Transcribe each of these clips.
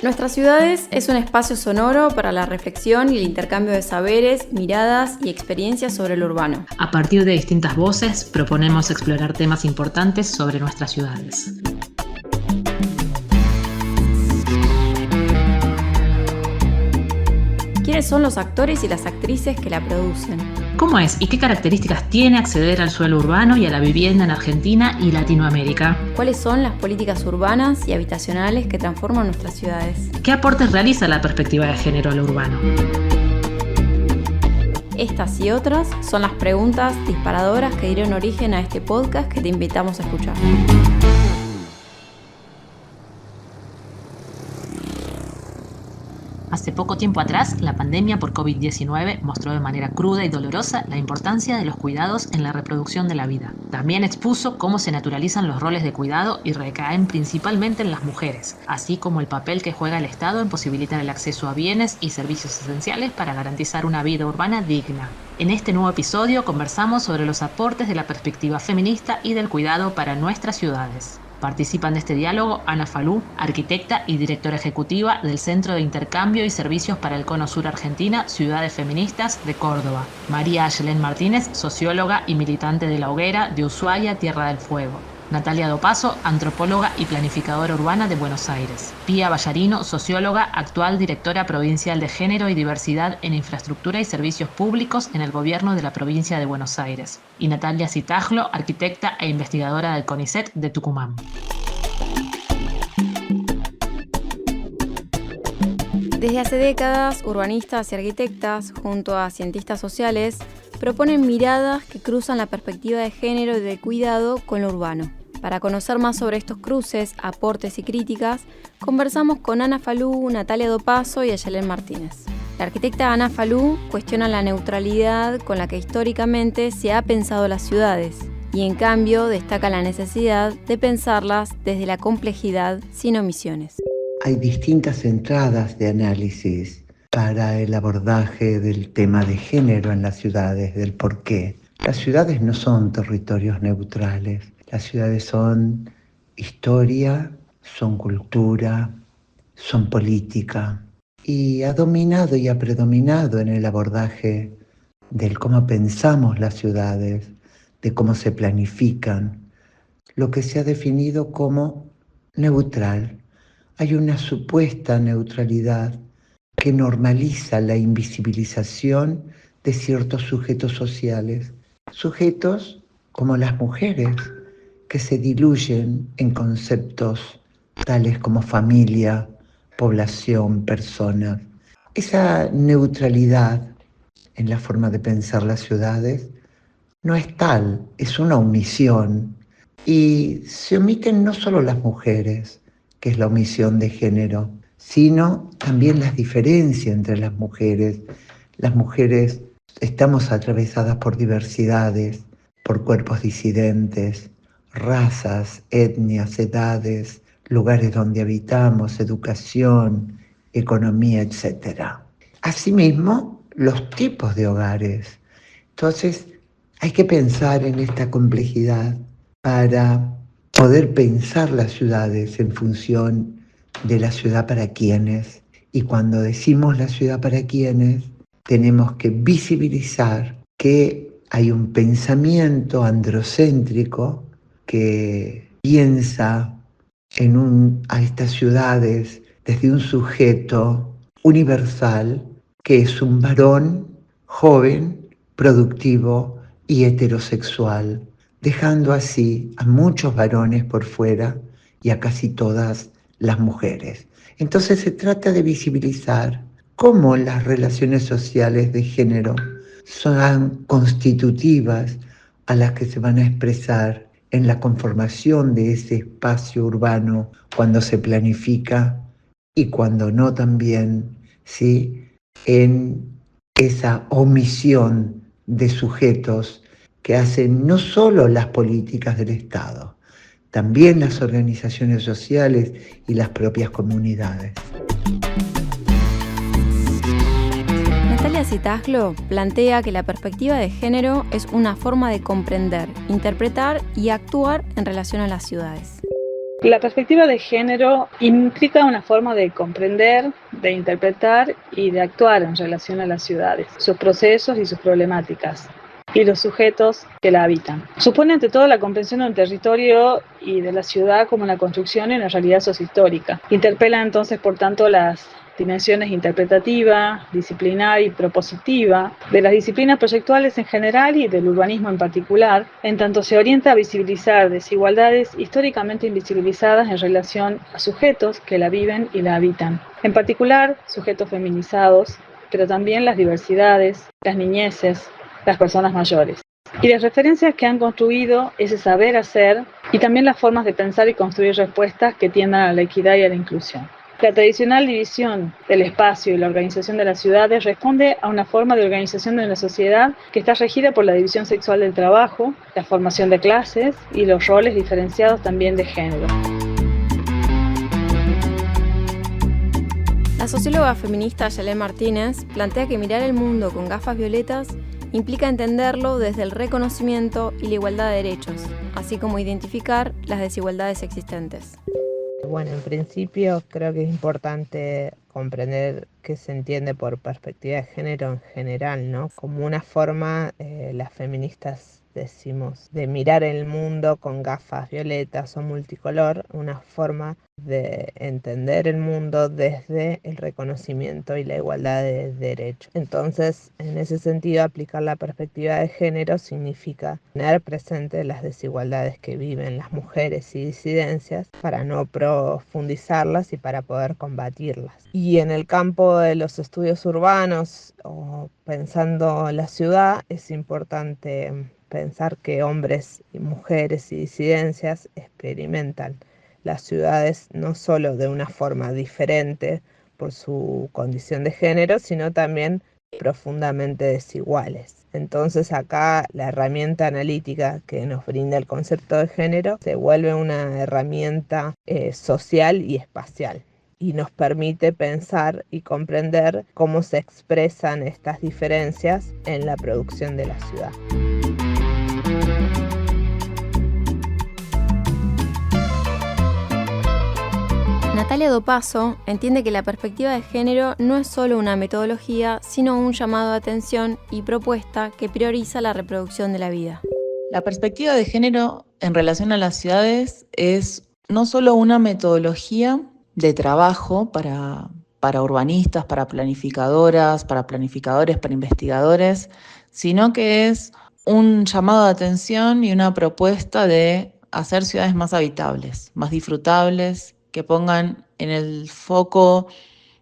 Nuestras ciudades es un espacio sonoro para la reflexión y el intercambio de saberes, miradas y experiencias sobre lo urbano. A partir de distintas voces, proponemos explorar temas importantes sobre nuestras ciudades. ¿Quiénes son los actores y las actrices que la producen? ¿Cómo es y qué características tiene acceder al suelo urbano y a la vivienda en Argentina y Latinoamérica? ¿Cuáles son las políticas urbanas y habitacionales que transforman nuestras ciudades? ¿Qué aportes realiza la perspectiva de género a lo urbano? Estas y otras son las preguntas disparadoras que dieron origen a este podcast que te invitamos a escuchar. Hace poco tiempo atrás, la pandemia por COVID-19 mostró de manera cruda y dolorosa la importancia de los cuidados en la reproducción de la vida. También expuso cómo se naturalizan los roles de cuidado y recaen principalmente en las mujeres, así como el papel que juega el Estado en posibilitar el acceso a bienes y servicios esenciales para garantizar una vida urbana digna. En este nuevo episodio conversamos sobre los aportes de la perspectiva feminista y del cuidado para nuestras ciudades. Participan de este diálogo Ana Falú, arquitecta y directora ejecutiva del Centro de Intercambio y Servicios para el Cono Sur Argentina, Ciudades Feministas de Córdoba. María Ayelén Martínez, socióloga y militante de La Hoguera, de Ushuaia, Tierra del Fuego. Natalia Dopazo, antropóloga y planificadora urbana de Buenos Aires. Pía Ballarino, socióloga, actual directora provincial de Género y Diversidad en Infraestructura y Servicios Públicos en el Gobierno de la Provincia de Buenos Aires. Y Natalia Citajlo, arquitecta e investigadora del CONICET de Tucumán. Desde hace décadas, urbanistas y arquitectas, junto a cientistas sociales, proponen miradas que cruzan la perspectiva de género y de cuidado con lo urbano. Para conocer más sobre estos cruces, aportes y críticas, conversamos con Ana Falú, Natalia Dopazo y Ayelén Martínez. La arquitecta Ana Falú cuestiona la neutralidad con la que históricamente se ha pensado las ciudades y en cambio destaca la necesidad de pensarlas desde la complejidad sin omisiones. Hay distintas entradas de análisis para el abordaje del tema de género en las ciudades, del por qué. Las ciudades no son territorios neutrales, las ciudades son historia, son cultura, son política. Y ha dominado y ha predominado en el abordaje del cómo pensamos las ciudades, de cómo se planifican, lo que se ha definido como neutral. Hay una supuesta neutralidad que normaliza la invisibilización de ciertos sujetos sociales, sujetos como las mujeres, que se diluyen en conceptos tales como familia, población, personas. Esa neutralidad en la forma de pensar las ciudades no es tal, es una omisión. Y se omiten no solo las mujeres, que es la omisión de género, sino también las diferencias entre las mujeres. Las mujeres estamos atravesadas por diversidades, por cuerpos disidentes, razas, etnias, edades, lugares donde habitamos, educación, economía, etc. Asimismo, los tipos de hogares. Entonces, hay que pensar en esta complejidad para poder pensar las ciudades en función de la ciudad para quienes. Y cuando decimos la ciudad para quienes, tenemos que visibilizar que hay un pensamiento androcéntrico que piensa a estas ciudades desde un sujeto universal que es un varón joven, productivo y heterosexual, dejando así a muchos varones por fuera y a casi todas las mujeres. Entonces se trata de visibilizar cómo las relaciones sociales de género son constitutivas a las que se van a expresar en la conformación de ese espacio urbano cuando se planifica y cuando no también, ¿sí?, en esa omisión de sujetos que hacen no solo las políticas del Estado, también las organizaciones sociales y las propias comunidades. Natalia Citajlo plantea que la perspectiva de género es una forma de comprender, interpretar y actuar en relación a las ciudades. La perspectiva de género implica una forma de comprender, de interpretar y de actuar en relación a las ciudades, sus procesos y sus problemáticas, y los sujetos que la habitan. Supone ante todo la comprensión del territorio y de la ciudad como una construcción y una realidad sociohistórica. Interpela entonces, por tanto, las dimensiones interpretativa, disciplinar y propositiva de las disciplinas proyectuales en general y del urbanismo en particular, en tanto se orienta a visibilizar desigualdades históricamente invisibilizadas en relación a sujetos que la viven y la habitan. En particular, sujetos feminizados, pero también las diversidades, las niñeces, las personas mayores. Y las referencias que han construido ese saber hacer y también las formas de pensar y construir respuestas que tiendan a la equidad y a la inclusión. La tradicional división del espacio y la organización de las ciudades responde a una forma de organización de una sociedad que está regida por la división sexual del trabajo, la formación de clases y los roles diferenciados también de género. La socióloga feminista Yalén Martínez plantea que mirar el mundo con gafas violetas implica entenderlo desde el reconocimiento y la igualdad de derechos, así como identificar las desigualdades existentes. Bueno, en principio creo que es importante comprender qué se entiende por perspectiva de género en general, ¿no? Como una forma, las feministas decimos, de mirar el mundo con gafas violetas o multicolor, una forma de entender el mundo desde el reconocimiento y la igualdad de derechos. Entonces, en ese sentido, aplicar la perspectiva de género significa tener presente las desigualdades que viven las mujeres y disidencias para no profundizarlas y para poder combatirlas. Y en el campo de los estudios urbanos o pensando la ciudad, es importante pensar que hombres y mujeres y disidencias experimentan las ciudades no solo de una forma diferente por su condición de género, sino también profundamente desiguales. Entonces acá la herramienta analítica que nos brinda el concepto de género se vuelve una herramienta social y espacial y nos permite pensar y comprender cómo se expresan estas diferencias en la producción de la ciudad. Natalia Dopazo entiende que la perspectiva de género no es solo una metodología, sino un llamado de atención y propuesta que prioriza la reproducción de la vida. La perspectiva de género en relación a las ciudades es no solo una metodología de trabajo para urbanistas, para planificadoras, para planificadores, para investigadores, sino que es un llamado de atención y una propuesta de hacer ciudades más habitables, más disfrutables, que pongan en el foco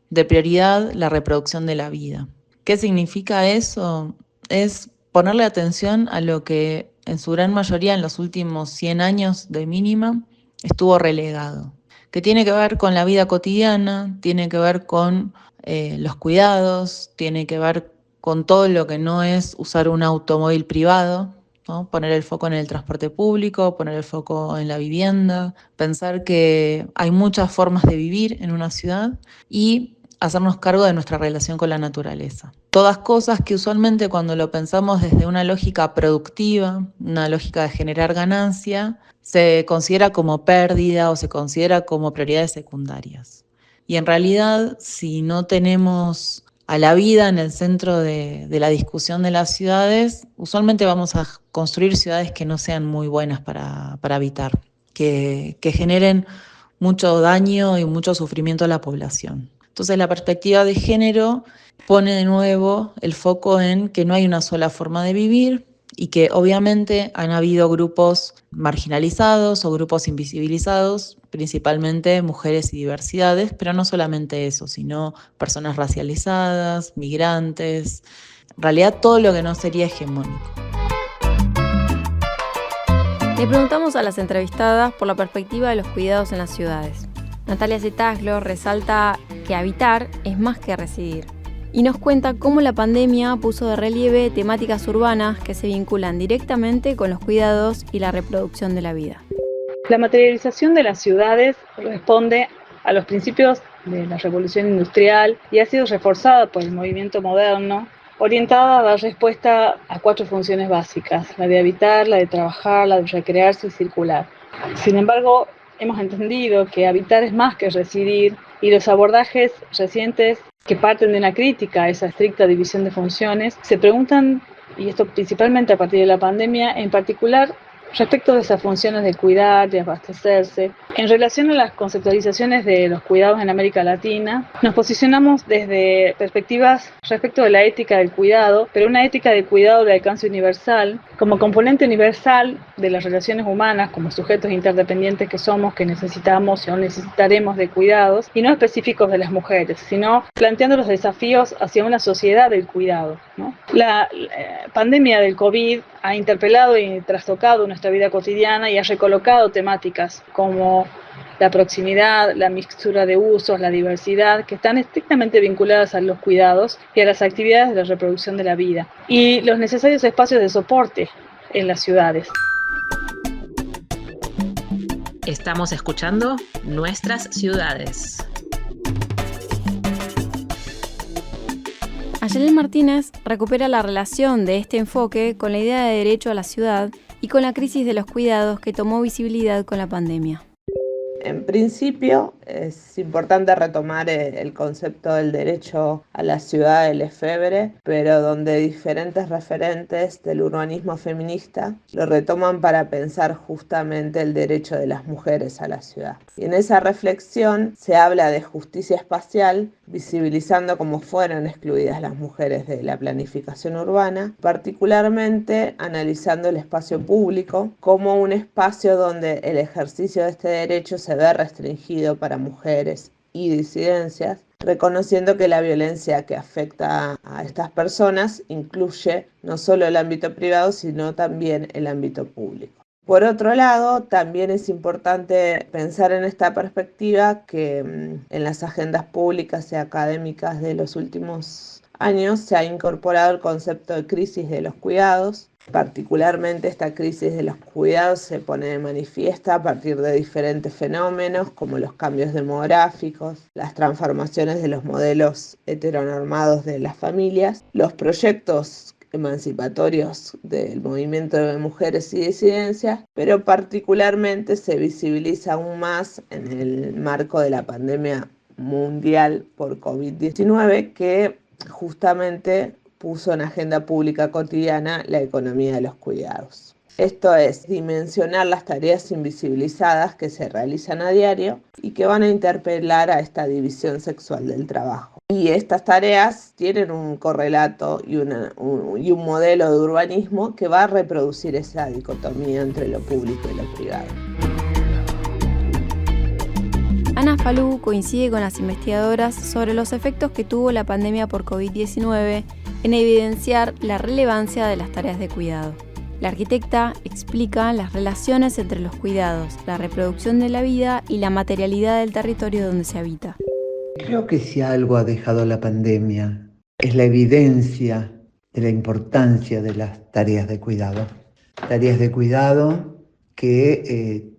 de prioridad la reproducción de la vida. ¿Qué significa eso? Es ponerle atención a lo que en su gran mayoría en los últimos 100 años de mínima estuvo relegado, que tiene que ver con la vida cotidiana, tiene que ver con los cuidados, tiene que ver con todo lo que no es usar un automóvil privado, ¿no? Poner el foco en el transporte público, poner el foco en la vivienda, pensar que hay muchas formas de vivir en una ciudad y hacernos cargo de nuestra relación con la naturaleza. Todas cosas que usualmente cuando lo pensamos desde una lógica productiva, una lógica de generar ganancia, se considera como pérdida o se considera como prioridades secundarias. Y en realidad, si no tenemos a la vida en el centro de la discusión de las ciudades, usualmente vamos a construir ciudades que no sean muy buenas para habitar, que generen mucho daño y mucho sufrimiento a la población. Entonces la perspectiva de género pone de nuevo el foco en que no hay una sola forma de vivir y que obviamente han habido grupos marginalizados o grupos invisibilizados, principalmente mujeres y diversidades, pero no solamente eso, sino personas racializadas, migrantes, en realidad todo lo que no sería hegemónico. Le preguntamos a las entrevistadas por la perspectiva de los cuidados en las ciudades. Natalia Zetaglo resalta que habitar es más que residir y nos cuenta cómo la pandemia puso de relieve temáticas urbanas que se vinculan directamente con los cuidados y la reproducción de la vida. La materialización de las ciudades responde a los principios de la revolución industrial y ha sido reforzada por el movimiento moderno, orientada a dar respuesta a 4 funciones básicas: la de habitar, la de trabajar, la de recrearse y circular. Sin embargo, hemos entendido que habitar es más que residir, y los abordajes recientes que parten de una crítica a esa estricta división de funciones se preguntan, y esto principalmente a partir de la pandemia, en particular respecto de esas funciones de cuidar, de abastecerse. En relación a las conceptualizaciones de los cuidados en América Latina, nos posicionamos desde perspectivas respecto de la ética del cuidado, pero una ética del cuidado de alcance universal, como componente universal de las relaciones humanas, como sujetos interdependientes que somos, que necesitamos o necesitaremos de cuidados, y no específicos de las mujeres, sino planteando los desafíos hacia una sociedad del cuidado, ¿no? La pandemia del COVID ha interpelado y trastocado nuestra vida cotidiana y ha recolocado temáticas como la proximidad, la mixtura de usos, la diversidad, que están estrictamente vinculadas a los cuidados y a las actividades de la reproducción de la vida, y los necesarios espacios de soporte en las ciudades. Estamos escuchando Nuestras Ciudades. Ayelen Martínez recupera la relación de este enfoque con la idea de derecho a la ciudad y con la crisis de los cuidados que tomó visibilidad con la pandemia. En principio, es importante retomar el concepto del derecho a la ciudad del Lefebvre, pero donde diferentes referentes del urbanismo feminista lo retoman para pensar justamente el derecho de las mujeres a la ciudad. Y en esa reflexión se habla de justicia espacial, visibilizando cómo fueron excluidas las mujeres de la planificación urbana, particularmente analizando el espacio público como un espacio donde el ejercicio de este derecho se ve restringido para mujeres y disidencias, reconociendo que la violencia que afecta a estas personas incluye no solo el ámbito privado, sino también el ámbito público. Por otro lado, también es importante pensar en esta perspectiva que en las agendas públicas y académicas de los últimos años se ha incorporado el concepto de crisis de los cuidados. Particularmente esta crisis de los cuidados se pone de manifiesta a partir de diferentes fenómenos como los cambios demográficos, las transformaciones de los modelos heteronormados de las familias, los proyectos emancipatorios del movimiento de mujeres y disidencias, pero particularmente se visibiliza aún más en el marco de la pandemia mundial por COVID-19, que justamente puso en agenda pública cotidiana la economía de los cuidados. Esto es dimensionar las tareas invisibilizadas que se realizan a diario y que van a interpelar a esta división sexual del trabajo. Y estas tareas tienen un correlato y un modelo de urbanismo que va a reproducir esa dicotomía entre lo público y lo privado. Ana Falú coincide con las investigadoras sobre los efectos que tuvo la pandemia por COVID-19 en evidenciar la relevancia de las tareas de cuidado. La arquitecta explica las relaciones entre los cuidados, la reproducción de la vida y la materialidad del territorio donde se habita. Creo que si algo ha dejado la pandemia es la evidencia de la importancia de las tareas de cuidado. Tareas de cuidado que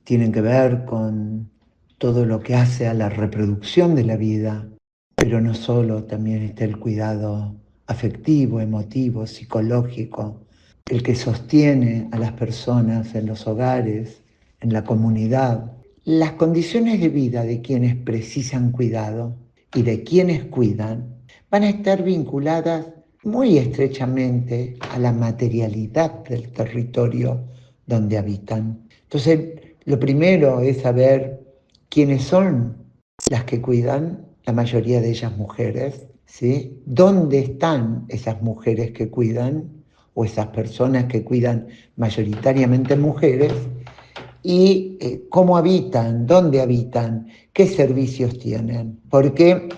tienen que ver con todo lo que hace a la reproducción de la vida, pero no solo, también está el cuidado afectivo, emotivo, psicológico, el que sostiene a las personas en los hogares, en la comunidad. Las condiciones de vida de quienes precisan cuidado y de quienes cuidan van a estar vinculadas muy estrechamente a la materialidad del territorio donde habitan. Entonces, lo primero es saber quiénes son las que cuidan, la mayoría de ellas mujeres, ¿sí? ¿Dónde están esas mujeres que cuidan o esas personas que cuidan mayoritariamente mujeres? Y cómo habitan, dónde habitan, qué servicios tienen. Porque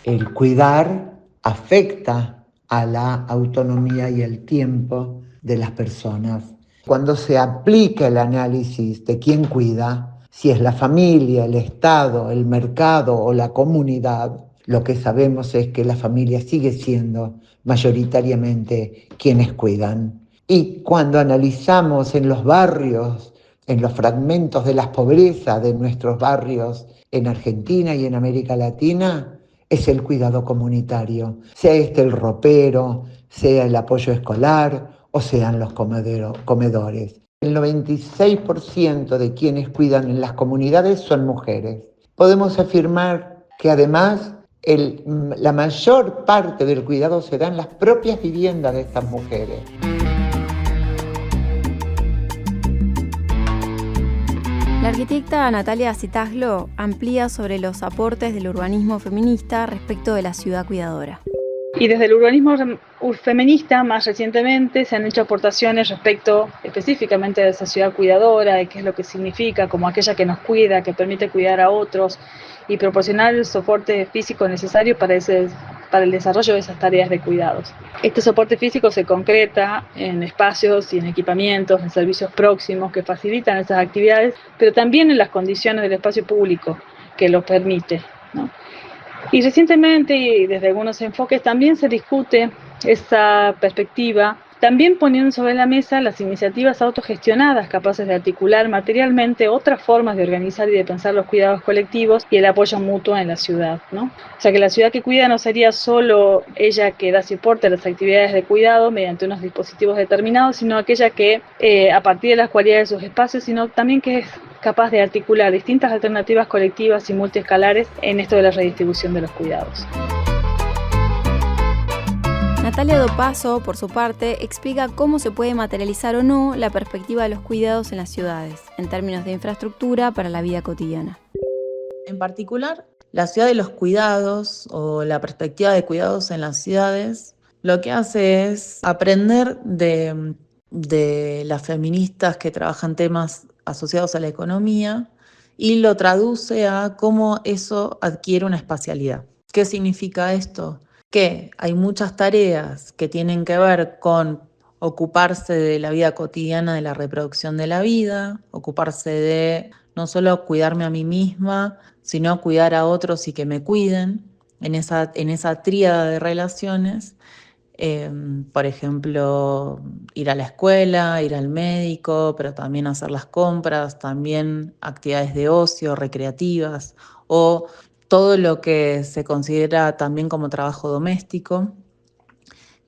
el cuidar afecta a la autonomía y el tiempo de las personas. Cuando se aplica el análisis de quién cuida, si es la familia, el Estado, el mercado o la comunidad, lo que sabemos es que la familia sigue siendo mayoritariamente quienes cuidan. Y cuando analizamos en los barrios, en los fragmentos de las pobrezas de nuestros barrios en Argentina y en América Latina, es el cuidado comunitario, sea este el ropero, sea el apoyo escolar o sean los comedores. El 96% de quienes cuidan en las comunidades son mujeres. Podemos afirmar que además la mayor parte del cuidado se da en las propias viviendas de estas mujeres. La arquitecta Natalia Citaglo amplía sobre los aportes del urbanismo feminista respecto de la ciudad cuidadora. Y desde el urbanismo feminista, más recientemente, se han hecho aportaciones respecto específicamente de esa ciudad cuidadora, de qué es lo que significa, como aquella que nos cuida, que permite cuidar a otros y proporcionar el soporte físico necesario para el desarrollo de esas tareas de cuidados. Este soporte físico se concreta en espacios y en equipamientos, en servicios próximos que facilitan esas actividades, pero también en las condiciones del espacio público que lo permite, ¿no? Y recientemente, y desde algunos enfoques, también se discute esa perspectiva, también poniendo sobre la mesa las iniciativas autogestionadas capaces de articular materialmente otras formas de organizar y de pensar los cuidados colectivos y el apoyo mutuo en la ciudad, ¿no? O sea que la ciudad que cuida no sería solo ella que da soporte a las actividades de cuidado mediante unos dispositivos determinados, sino aquella que, a partir de las cualidades de sus espacios, sino también que es capaz de articular distintas alternativas colectivas y multiescalares en esto de la redistribución de los cuidados. Natalia Dopazo, por su parte, explica cómo se puede materializar o no la perspectiva de los cuidados en las ciudades, en términos de infraestructura para la vida cotidiana. En particular, la ciudad de los cuidados o la perspectiva de cuidados en las ciudades lo que hace es aprender de las feministas que trabajan temas asociados a la economía y lo traduce a cómo eso adquiere una espacialidad. ¿Qué significa esto? Que hay muchas tareas que tienen que ver con ocuparse de la vida cotidiana de la reproducción de la vida, ocuparse de no solo cuidarme a mí misma, sino cuidar a otros y que me cuiden en esa tríada de relaciones. Por ejemplo, ir a la escuela, ir al médico, pero también hacer las compras, también actividades de ocio, recreativas, o todo lo que se considera también como trabajo doméstico,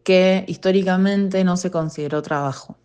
que históricamente no se consideró trabajo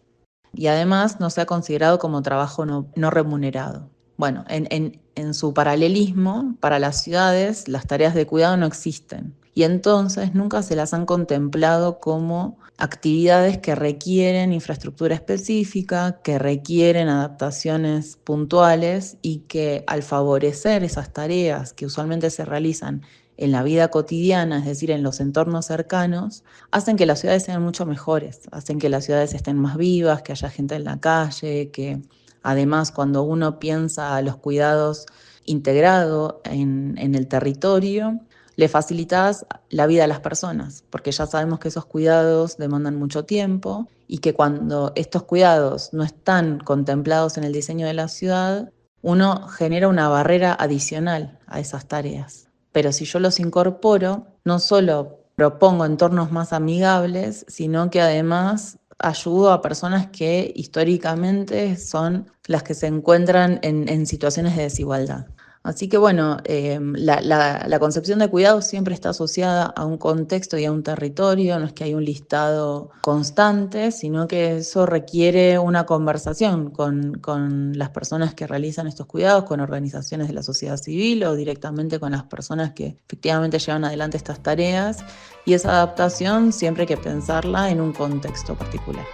y además no se ha considerado como trabajo no remunerado. Bueno, en su paralelismo, para las ciudades, las tareas de cuidado no existen y entonces nunca se las han contemplado como actividades que requieren infraestructura específica, que requieren adaptaciones puntuales y que al favorecer esas tareas que usualmente se realizan en la vida cotidiana, es decir, en los entornos cercanos, hacen que las ciudades sean mucho mejores, hacen que las ciudades estén más vivas, que haya gente en la calle, que además cuando uno piensa a los cuidados integrados en el territorio, le facilitas la vida a las personas, porque ya sabemos que esos cuidados demandan mucho tiempo y que cuando estos cuidados no están contemplados en el diseño de la ciudad, uno genera una barrera adicional a esas tareas. Pero si yo los incorporo, no solo propongo entornos más amigables, sino que además ayudo a personas que históricamente son las que se encuentran en situaciones de desigualdad. Así que bueno, la concepción de cuidado siempre está asociada a un contexto y a un territorio, no es que hay un listado constante, sino que eso requiere una conversación con las personas que realizan estos cuidados, con organizaciones de la sociedad civil o directamente con las personas que efectivamente llevan adelante estas tareas, y esa adaptación siempre hay que pensarla en un contexto particular.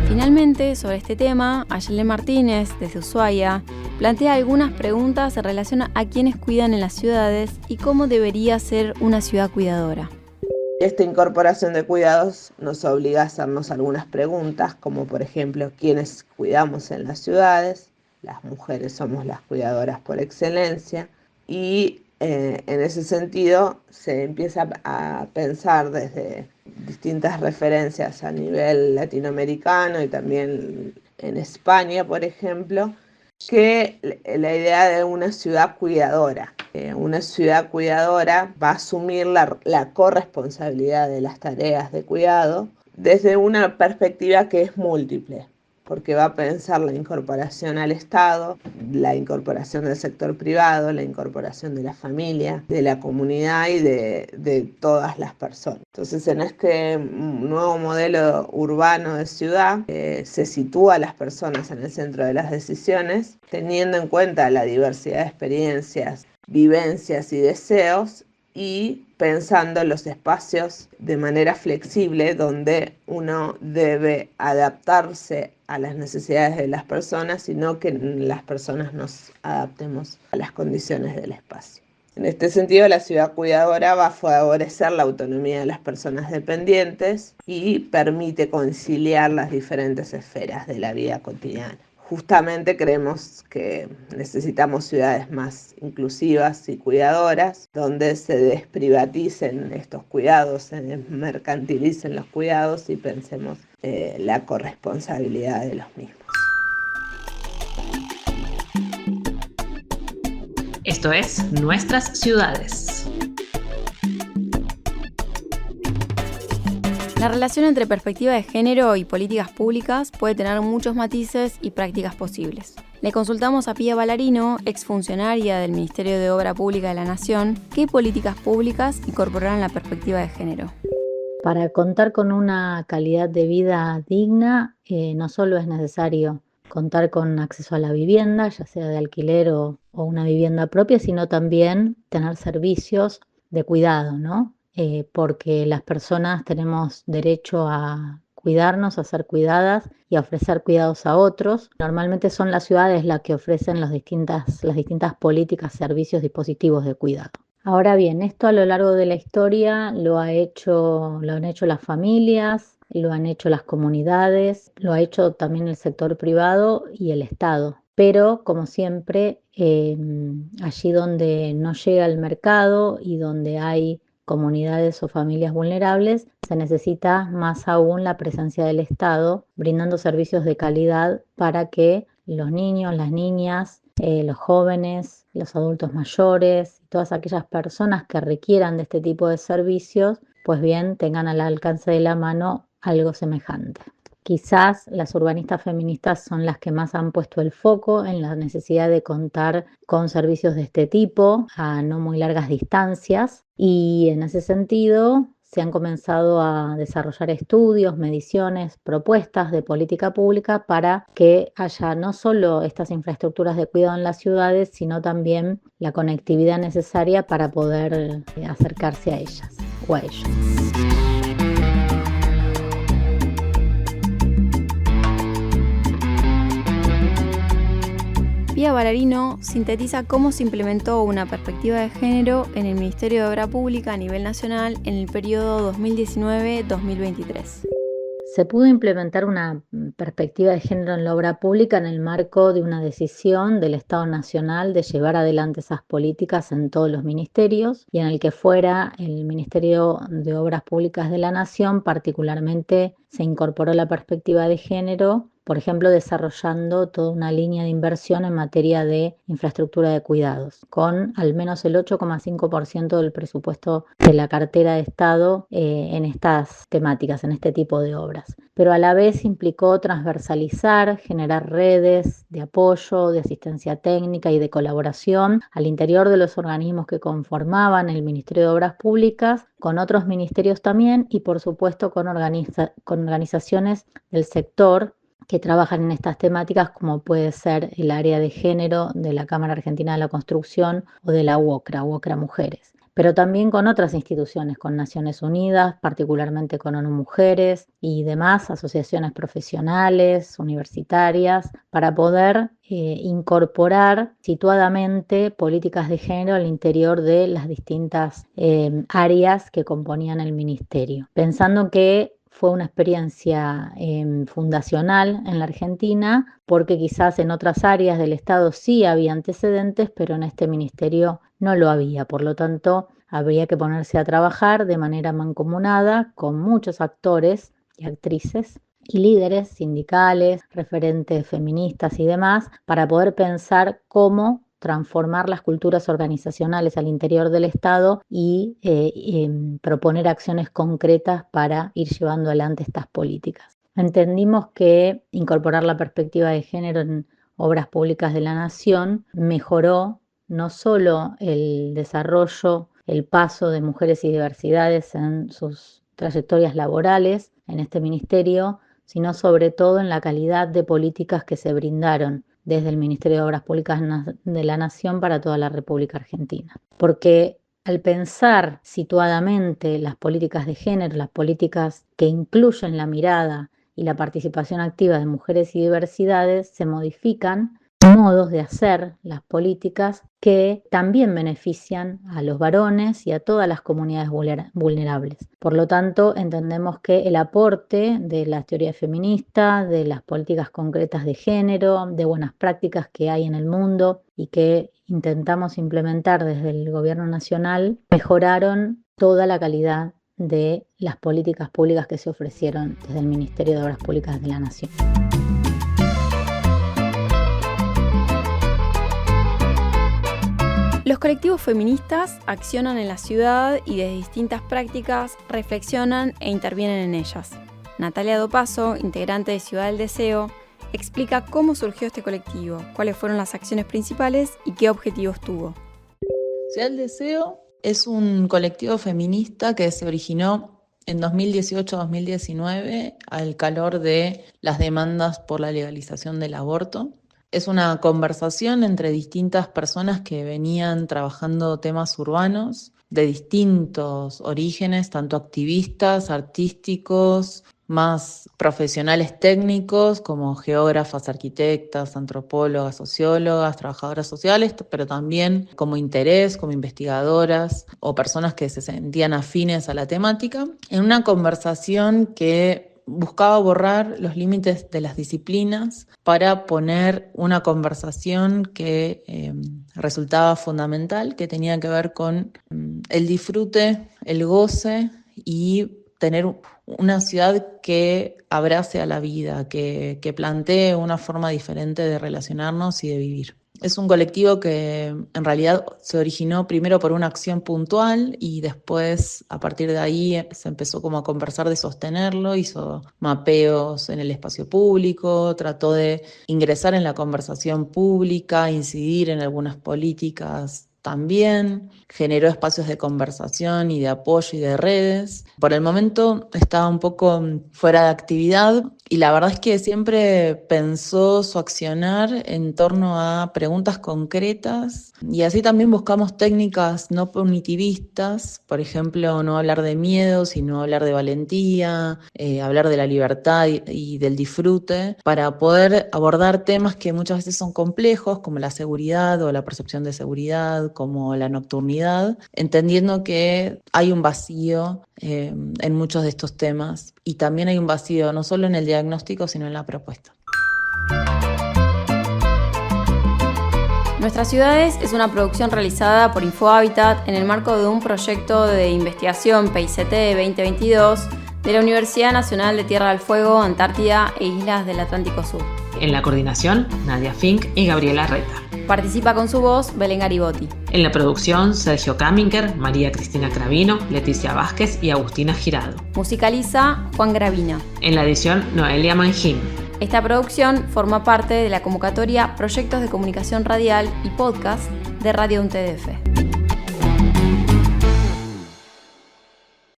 Finalmente, sobre este tema, Ayelén Martínez, desde Ushuaia, plantea algunas preguntas en relación a quienes cuidan en las ciudades y cómo debería ser una ciudad cuidadora. Esta incorporación de cuidados nos obliga a hacernos algunas preguntas, como por ejemplo, ¿quiénes cuidamos en las ciudades? Las mujeres somos las cuidadoras por excelencia y en ese sentido se empieza a pensar desde distintas referencias a nivel latinoamericano y también en España, por ejemplo, que la idea de una ciudad cuidadora. Una ciudad cuidadora va a asumir la corresponsabilidad de las tareas de cuidado desde una perspectiva que es múltiple. porque va a pensar la incorporación al Estado, la incorporación del sector privado, la incorporación de la familia, de la comunidad y de todas las personas. Entonces, en este nuevo modelo urbano de ciudad, se sitúa a las personas en el centro de las decisiones, teniendo en cuenta la diversidad de experiencias, vivencias y deseos, y pensando los espacios de manera flexible donde uno debe adaptarse a las necesidades de las personas, sino que las personas nos adaptemos a las condiciones del espacio. En este sentido, la ciudad cuidadora va a favorecer la autonomía de las personas dependientes y permite conciliar las diferentes esferas de la vida cotidiana. Justamente creemos que necesitamos ciudades más inclusivas y cuidadoras, donde se desprivaticen estos cuidados, se desmercantilicen los cuidados y pensemos la corresponsabilidad de los mismos. Esto es Nuestras Ciudades. La relación entre perspectiva de género y políticas públicas puede tener muchos matices y prácticas posibles. Le consultamos a Pía Ballarino, exfuncionaria del Ministerio de Obra Pública de la Nación, qué políticas públicas incorporaron la perspectiva de género. Para contar con una calidad de vida digna, no solo es necesario contar con acceso a la vivienda, ya sea de alquiler o una vivienda propia, sino también tener servicios de cuidado, ¿no? Porque las personas tenemos derecho a cuidarnos, a ser cuidadas y a ofrecer cuidados a otros. Normalmente son las ciudades las que ofrecen las distintas políticas, servicios, dispositivos de cuidado. Ahora bien, esto a lo largo de la historia lo han hecho las familias, lo han hecho las comunidades, lo ha hecho también el sector privado y el Estado. Pero, como siempre, allí donde no llega el mercado y donde hay comunidades o familias vulnerables, se necesita más aún la presencia del Estado, brindando servicios de calidad para que los niños, las niñas, los jóvenes, los adultos mayores y todas aquellas personas que requieran de este tipo de servicios, pues bien, tengan al alcance de la mano algo semejante. Quizás las urbanistas feministas son las que más han puesto el foco en la necesidad de contar con servicios de este tipo a no muy largas distancias, y en ese sentido se han comenzado a desarrollar estudios, mediciones, propuestas de política pública para que haya no solo estas infraestructuras de cuidado en las ciudades, sino también la conectividad necesaria para poder acercarse a ellas o a ellos. Pía Ballarino sintetiza cómo se implementó una perspectiva de género en el Ministerio de Obra Pública a nivel nacional en el periodo 2019-2023. Se pudo implementar una perspectiva de género en la obra pública en el marco de una decisión del Estado Nacional de llevar adelante esas políticas en todos los ministerios, y en el que fuera el Ministerio de Obras Públicas de la Nación particularmente se incorporó la perspectiva de género, por ejemplo, desarrollando toda una línea de inversión en materia de infraestructura de cuidados, con al menos el 8,5% del presupuesto de la cartera de Estado en estas temáticas, en este tipo de obras. Pero a la vez implicó transversalizar, generar redes de apoyo, de asistencia técnica y de colaboración al interior de los organismos que conformaban el Ministerio de Obras Públicas, con otros ministerios también y por supuesto con organizaciones del sector que trabajan en estas temáticas, como puede ser el área de género de la Cámara Argentina de la Construcción o de la UOCRA Mujeres, pero también con otras instituciones, con Naciones Unidas, particularmente con ONU Mujeres y demás asociaciones profesionales, universitarias, para poder incorporar situadamente políticas de género al interior de las distintas áreas que componían el ministerio, pensando que fue una experiencia fundacional en la Argentina, porque quizás en otras áreas del Estado sí había antecedentes, pero en este ministerio no lo había. Por lo tanto, habría que ponerse a trabajar de manera mancomunada con muchos actores y actrices y líderes sindicales, referentes feministas y demás, para poder pensar cómo transformar las culturas organizacionales al interior del Estado y proponer acciones concretas para ir llevando adelante estas políticas. entendimos que incorporar la perspectiva de género en obras públicas de la Nación mejoró no solo el desarrollo, el paso de mujeres y diversidades en sus trayectorias laborales en este ministerio, sino sobre todo en la calidad de políticas que se brindaron desde el Ministerio de Obras Públicas de la Nación para toda la República Argentina. Porque al pensar situadamente las políticas de género, las políticas que incluyen la mirada y la participación activa de mujeres y diversidades, se modifican modos de hacer las políticas que también benefician a los varones y a todas las comunidades vulnerables. Por lo tanto, entendemos que el aporte de la teoría feminista, de las políticas concretas de género, de buenas prácticas que hay en el mundo y que intentamos implementar desde el Gobierno Nacional, mejoraron toda la calidad de las políticas públicas que se ofrecieron desde el Ministerio de Obras Públicas de la Nación. Los colectivos feministas accionan en la ciudad y desde distintas prácticas reflexionan e intervienen en ellas. Natalia Dopaso, integrante de Ciudad del Deseo, explica cómo surgió este colectivo, cuáles fueron las acciones principales y qué objetivos tuvo. Ciudad del Deseo es un colectivo feminista que se originó en 2018-2019 al calor de las demandas por la legalización del aborto. Es una conversación entre distintas personas que venían trabajando temas urbanos de distintos orígenes, tanto activistas, artísticos, más profesionales técnicos como geógrafas, arquitectas, antropólogas, sociólogas, trabajadoras sociales, pero también como interés, como investigadoras o personas que se sentían afines a la temática, en una conversación que buscaba borrar los límites de las disciplinas para poner una conversación que resultaba fundamental, que tenía que ver con el disfrute, el goce y tener una ciudad que abrace a la vida, que plantee una forma diferente de relacionarnos y de vivir. Es un colectivo que en realidad se originó primero por una acción puntual y después a partir de ahí se empezó como a conversar de sostenerlo, hizo mapeos en el espacio público, trató de ingresar en la conversación pública, incidir en algunas políticas también, generó espacios de conversación y de apoyo y de redes. Por el momento estaba un poco fuera de actividad y la verdad es que siempre pensó su accionar en torno a preguntas concretas y así también buscamos técnicas no punitivistas, por ejemplo, no hablar de miedo, sino hablar de valentía, hablar de la libertad y del disfrute, para poder abordar temas que muchas veces son complejos, como la seguridad o la percepción de seguridad, como la nocturnidad, entendiendo que hay un vacío en muchos de estos temas y también hay un vacío no solo en el diagnóstico, sino en la propuesta. Nuestras Ciudades es una producción realizada por InfoHábitat en el marco de un proyecto de investigación PICT 2022 de la Universidad Nacional de Tierra del Fuego, Antártida e Islas del Atlántico Sur. En la coordinación, Nadia Fink y Gabriela Reta. Participa con su voz Belén Garibotti. En la producción, Sergio Kaminger, María Cristina Cravino, Leticia Vázquez y Agustina Girado. Musicaliza Juan Gravina. En la edición, Noelia Mangín. Esta producción forma parte de la convocatoria Proyectos de Comunicación Radial y Podcast de Radio UNTDF.